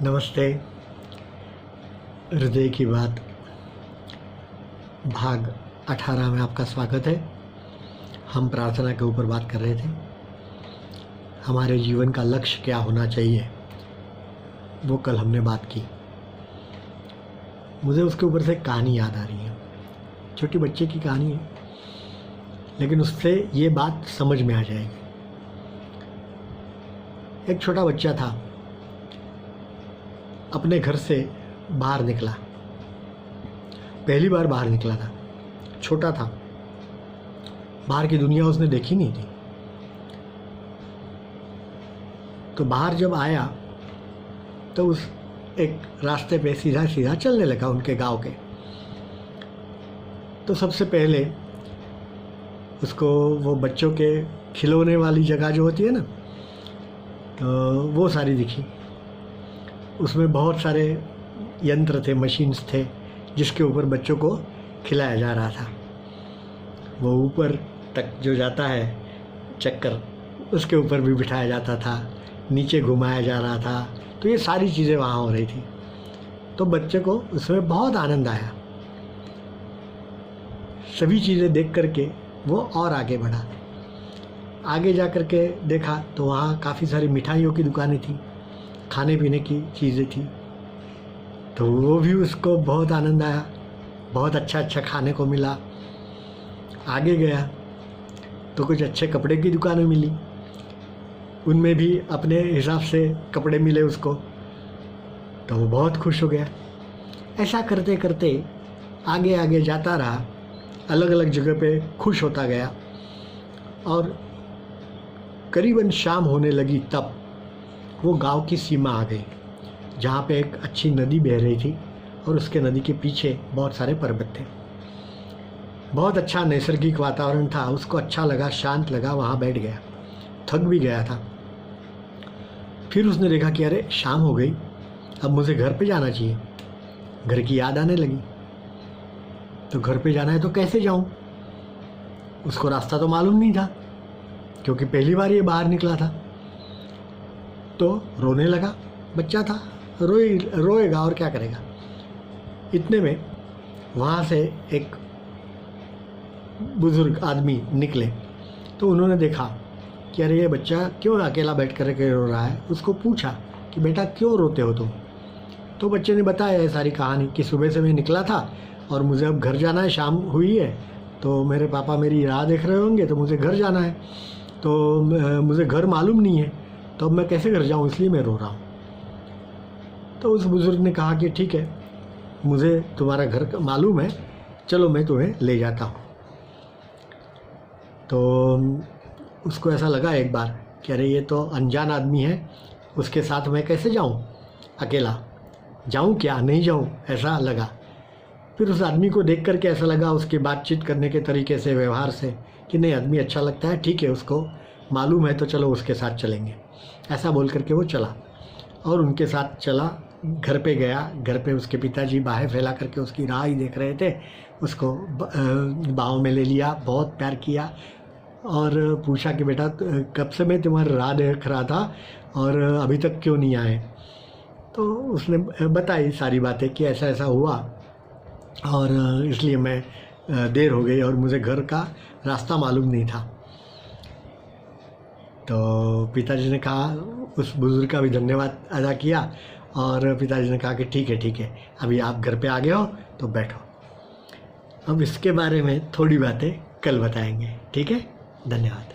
नमस्ते। हृदय की बात भाग 18 में आपका स्वागत है। हम प्रार्थना के ऊपर बात कर रहे थे। हमारे जीवन का लक्ष्य क्या होना चाहिए, वो कल हमने बात की। मुझे उसके ऊपर से कहानी याद आ रही है। छोटी बच्चे की कहानी है, लेकिन उससे ये बात समझ में आ जाएगी। एक छोटा बच्चा था, अपने घर से बाहर निकला। पहली बार बाहर निकला था, छोटा था, बाहर की दुनिया उसने देखी नहीं थी। तो बाहर जब आया तो उस एक रास्ते पे सीधा सीधा चलने लगा उनके गांव के। तो सबसे पहले उसको वो बच्चों के खिलौने वाली जगह जो होती है ना, तो वो सारी दिखी। उसमें बहुत सारे यंत्र थे, मशीन्स थे, जिसके ऊपर बच्चों को खिलाया जा रहा था। वो ऊपर तक जो जाता है चक्कर, उसके ऊपर भी बिठाया जाता था, नीचे घुमाया जा रहा था। तो ये सारी चीज़ें वहाँ हो रही थी। तो बच्चे को उसमें बहुत आनंद आया। सभी चीज़ें देख करके वो और आगे बढ़ा। आगे जा कर के देखा तो वहाँ काफ़ी सारी मिठाइयों की दुकानें थी, खाने पीने की चीज़ें थी। तो वो भी उसको बहुत आनंद आया, बहुत अच्छा खाने को मिला। आगे गया तो कुछ अच्छे कपड़े की दुकानें मिली, उनमें भी अपने हिसाब से कपड़े मिले उसको। तो वो बहुत खुश हो गया। ऐसा करते करते आगे आगे जाता रहा, अलग अलग जगह पे खुश होता गया। और करीबन शाम होने लगी तब वो गांव की सीमा आ गई, जहाँ पे एक अच्छी नदी बह रही थी और उसके नदी के पीछे बहुत सारे पर्वत थे। बहुत अच्छा नैसर्गिक वातावरण था, उसको अच्छा लगा, शांत लगा, वहाँ बैठ गया। थक भी गया था। फिर उसने देखा कि अरे शाम हो गई, अब मुझे घर पे जाना चाहिए। घर की याद आने लगी। तो घर पे जाना है तो कैसे जाऊँ? उसको रास्ता तो मालूम नहीं था, क्योंकि पहली बार ये बाहर निकला था। तो रोने लगा। बच्चा था, रोएगा और क्या करेगा। इतने में वहाँ से एक बुज़ुर्ग आदमी निकले। तो उन्होंने देखा कि अरे ये बच्चा क्यों अकेला बैठ कर के रो रहा है। उसको पूछा कि बेटा क्यों रोते हो तुम? तो बच्चे ने बताया सारी कहानी कि सुबह से मैं निकला था और मुझे अब घर जाना है, शाम हुई है, तो मेरे पापा मेरी राह देख रहे होंगे, तो मुझे घर जाना है। तो मुझे घर मालूम नहीं है, तो अब मैं कैसे घर जाऊँ, इसलिए मैं रो रहा हूँ। तो उस बुज़ुर्ग ने कहा कि ठीक है, मुझे तुम्हारा घर मालूम है, चलो मैं तुम्हें ले जाता हूँ। तो उसको ऐसा लगा एक बार कि अरे ये तो अनजान आदमी है, उसके साथ मैं कैसे जाऊँ, अकेला जाऊँ क्या, नहीं जाऊँ, ऐसा लगा। फिर उस आदमी को देख करके ऐसा लगा, उसकी बातचीत करने के तरीके से, व्यवहार से, कि नहीं आदमी अच्छा लगता है, ठीक है, उसको मालूम है, तो चलो उसके साथ चलेंगे। ऐसा बोल करके वो चला और उनके साथ चला। घर पे गया। घर पे उसके पिताजी बाहें फैला करके उसकी राह ही देख रहे थे। उसको बाहों में ले लिया, बहुत प्यार किया और पूछा कि बेटा कब से मैं तुम्हारी राह देख रहा था और अभी तक क्यों नहीं आए? तो उसने बताई सारी बातें कि ऐसा ऐसा हुआ और इसलिए मैं देर हो गई और मुझे घर का रास्ता मालूम नहीं था। तो पिताजी ने कहा, उस बुज़ुर्ग का भी धन्यवाद अदा किया और पिताजी ने कहा कि ठीक है, अभी आप घर पे आ गए हो तो बैठो। अब इसके बारे में थोड़ी बातें कल बताएंगे, ठीक है? धन्यवाद।